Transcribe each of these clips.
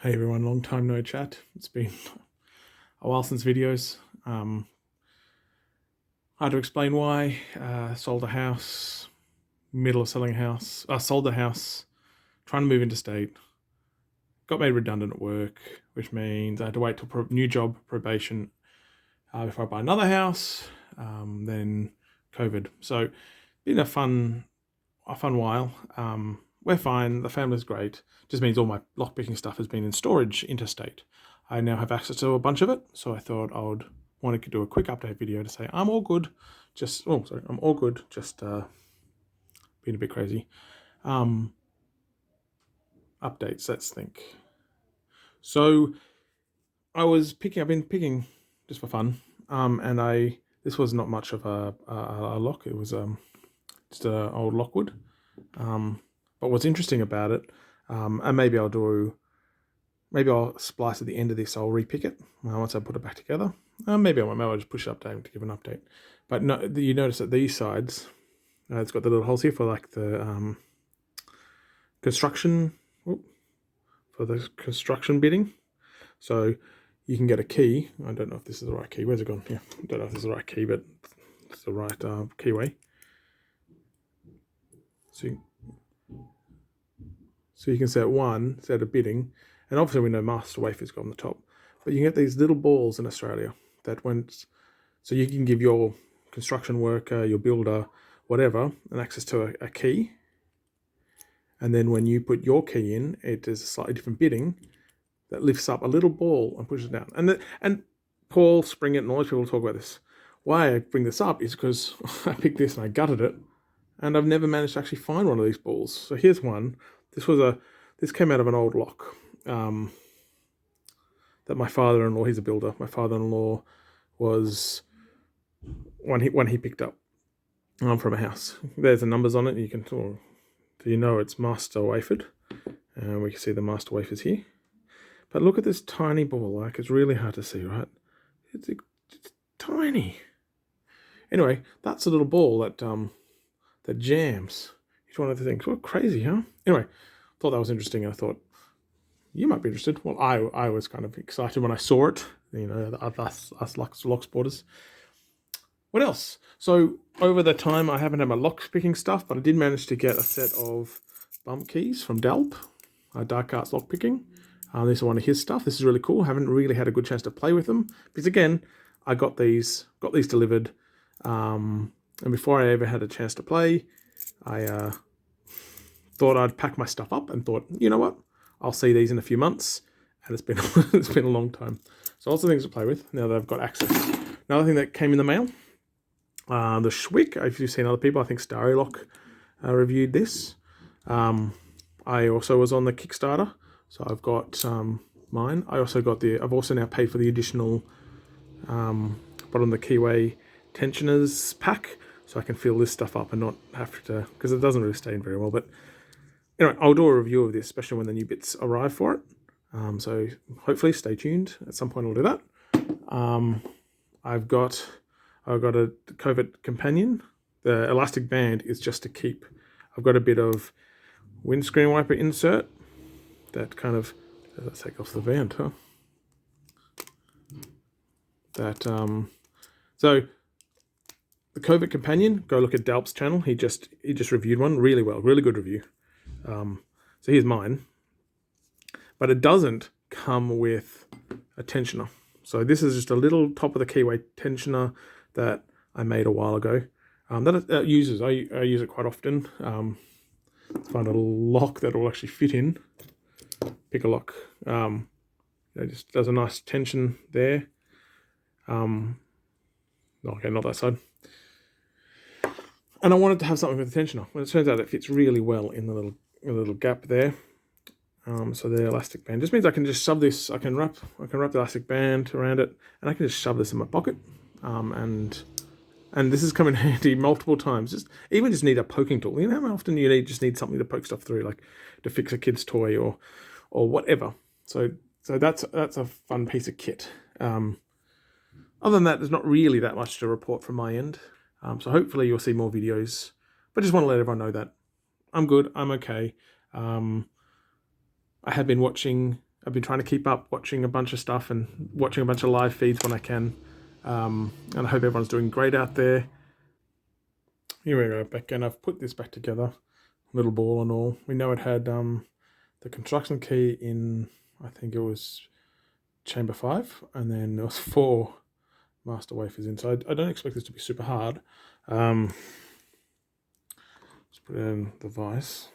Hey everyone, long time no chat. It's been a while since videos. Hard to explain why. Sold a house, middle of selling a house. Sold the house, trying to move interstate. Got made redundant at work, which means I had to wait till new job probation before I buy another house. Then COVID. So been a fun while. We're fine. The family's great. Just means all my lockpicking stuff has been in storage interstate. I now have access to a bunch of it, so I thought I would want to do a quick update video to say I'm all good. I'm all good. Just being a bit crazy. Updates. Let's think. So I've been picking just for fun. And this was not much of a lock. It was just an old lockwood. But what's interesting about it, and maybe I'll splice at the end of this. I'll repick it once I put it back together. Maybe I'll just push it up to give an update. But no, you notice that these sides, it's got the little holes here for like the construction, bidding. So you can get a key. I don't know if this is the right key. Where's it gone? Yeah, I don't know if this is the right key, but it's the right keyway. So you can set a bidding, and obviously we know master wafer's got on the top, but you can get these little balls in Australia so you can give your construction worker, your builder, whatever, an access to a key. And then when you put your key in, it is a slightly different bidding that lifts up a little ball and pushes it down. And Paul Springett and all these people talk about this. Why I bring this up is because I picked this and I gutted it, and I've never managed to actually find one of these balls. So here's one. This came out of an old lock that my father-in-law, he's a builder. My father-in-law was one he picked up from a house. There's the numbers on it. It's master wafered, and we can see the master wafers here. But look at this tiny ball. Like, it's really hard to see, right? It's tiny. Anyway, that's a little ball that jams. Each one of the things. What crazy, huh? Anyway, thought that was interesting, and I thought you might be interested. Well, I was kind of excited when I saw it. Us locksporters. What else? So over the time, I haven't had my lockpicking stuff, but I did manage to get a set of bump keys from Dalp, Dark Arts Lockpicking. This is one of his stuff. This is really cool. Haven't really had a good chance to play with them because, again, I got these delivered, and before I ever had a chance to play, I thought I'd pack my stuff up and thought, you know what, I'll see these in a few months, and it's been it's been a long time. So lots of things to play with now that I've got access. Another thing that came in the mail, the Schwick. If you've seen other people, I think Starry Lock reviewed this. I also was on the Kickstarter, so I've got mine. I've also now paid for the additional bottom the keyway tensioners pack, so I can fill this stuff up and not have to, because it doesn't really stain very well. But anyway, I'll do a review of this, especially when the new bits arrive for it. So hopefully stay tuned. At some point I'll do that. I've got a COVID companion. The elastic band is just to keep. I've got a bit of windscreen wiper insert that kind of, let's take off the band, huh? So the COVID companion, go look at Dalp's channel. He just reviewed one really well, really good review. So here's mine, but it doesn't come with a tensioner. So this is just a little top of the keyway tensioner that I made a while ago. I use it quite often. Find a lock that will actually fit in. Pick a lock. It just does a nice tension there. Okay, not that side. And I wanted to have something with a tensioner. Well, it turns out it fits really well in the little gap there. So the elastic band just means I can just shove this. I can wrap the elastic band around it, and I can just shove this in my pocket. And this has come in handy multiple times. Just need a poking tool. You know how often you just need something to poke stuff through, like to fix a kid's toy or whatever. So that's a fun piece of kit. Other than that, there's not really that much to report from my end. So hopefully you'll see more videos. But just want to let everyone know that I'm good. I'm okay. I have been watching I've been trying to keep up, watching a bunch of stuff and watching a bunch of live feeds when I can. And I hope everyone's doing great out there. Here we go, back, and I've put this back together, little ball and all. We know it had the construction key in, I think it was chamber 5, and then there was 4 master wafers inside. I don't expect this to be super hard. Let's put in the vise.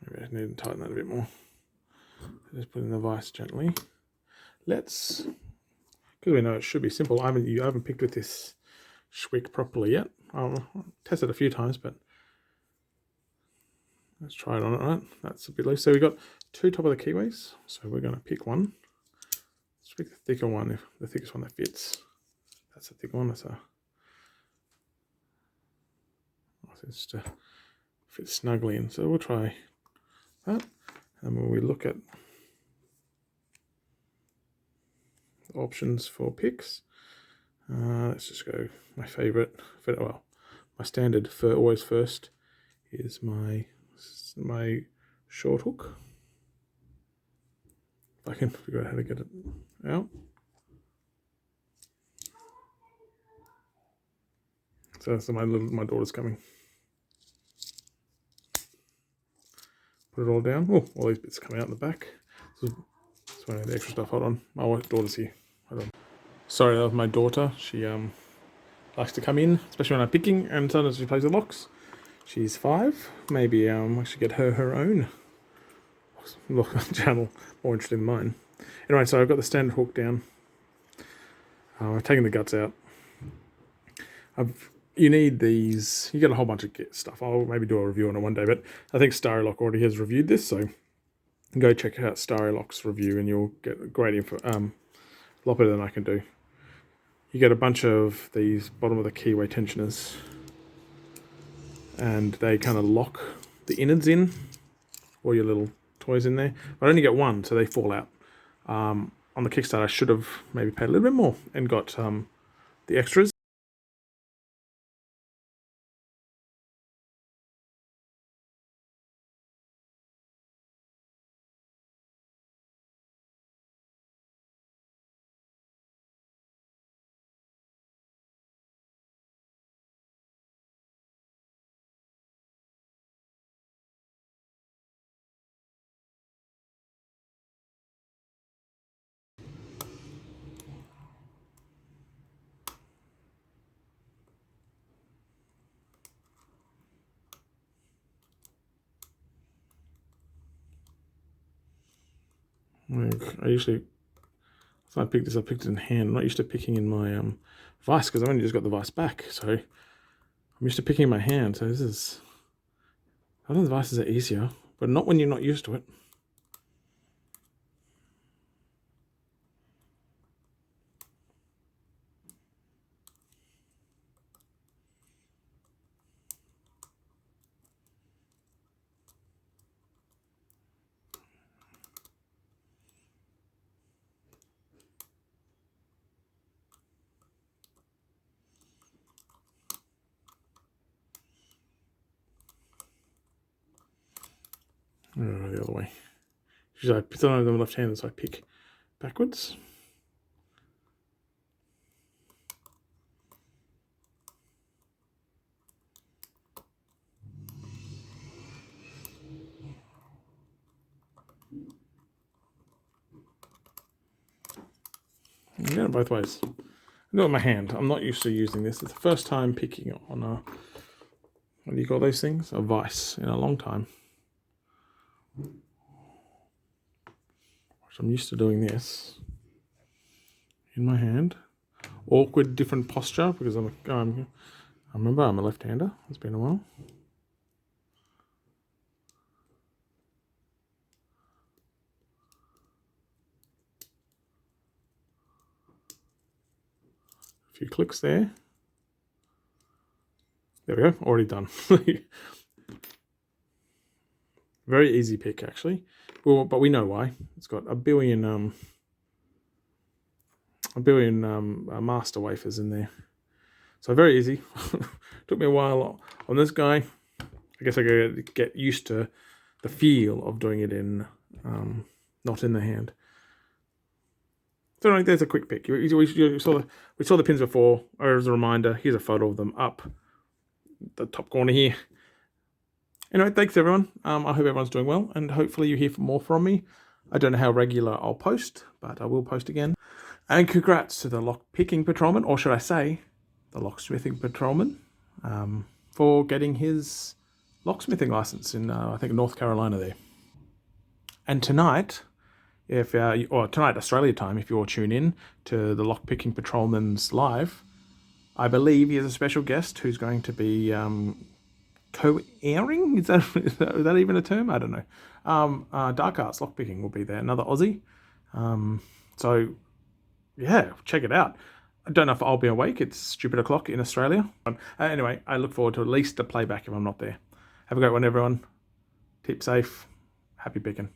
Maybe I need to tighten that a bit more. Just put in the vise gently. Let's, because we know it should be simple. I haven't picked with this Schwick properly yet. I'll test it a few times, but let's try it on it, right? That's a bit loose. So we've got 2 top of the keyways. So we're going to pick one. Let's pick the thicker one, the thickest one that fits. That's the thick one. That's it's to fit snugly in. So we'll try that. And when we look at the options for picks, let's just go my favorite. Well, my standard for always first is my short hook. If I can figure out how to get it out. So my daughter's coming. Put it all down. Oh, all these bits come out in the back. That's one of the extra stuff. Hold on, my daughter's here. Hold on. Sorry, that was my daughter. She likes to come in, especially when I'm picking, and sometimes she plays with locks. She's 5. Maybe I should get her own lock channel, more interesting than mine. Anyway, so I've got the standard hook down. I've taken the guts out. You need these. You get a whole bunch of stuff. I'll maybe do a review on it one day, but I think Lock already has reviewed this, so go check out Lock's review, and you'll get great info. A lot better than I can do. You get a bunch of these bottom of the keyway tensioners, and they kind of lock the innards in, all your little toys in there. But I only get one, so they fall out. On the Kickstarter, I should have maybe paid a little bit more and got the extras. I picked it in hand. I'm not used to picking in my vise because I've only just got the vise back. So I'm used to picking in my hand. So I think the vices are easier, but not when you're not used to it. The other way. Usually I put on the left hand, so I pick backwards. I'm doing it both ways. I do it with my hand. I'm not used to using this. It's the first time picking on a, what do you call those things? A vise in a long time. So I'm used to doing this in my hand. Awkward, different posture because I remember I'm a left-hander. It's been a while. A few clicks there. There we go. Already done. Very easy pick, actually. Well, but we know why. It's got a billion master wafers in there. So very easy. Took me a while on this guy. I guess I gotta get used to the feel of doing it in, not in the hand. So anyway, there's a quick pick. We saw the pins before. As a reminder, here's a photo of them up the top corner here. Anyway, thanks everyone. I hope everyone's doing well, and hopefully you hear more from me. I don't know how regular I'll post, but I will post again. And congrats to the lock-picking patrolman, or should I say, the locksmithing patrolman, for getting his locksmithing license in, I think, North Carolina there. And tonight, tonight Australia time, if you all tune in to the lockpicking patrolman's live, I believe he has a special guest who's going to be co-airing. Is that even a term? I don't know. Dark Arts Lockpicking will be there. Another Aussie. So yeah, check it out. I don't know if I'll be awake. It's stupid o'clock in Australia. Anyway, I look forward to at least a playback if I'm not there. Have a great one, everyone. Keep safe. Happy picking.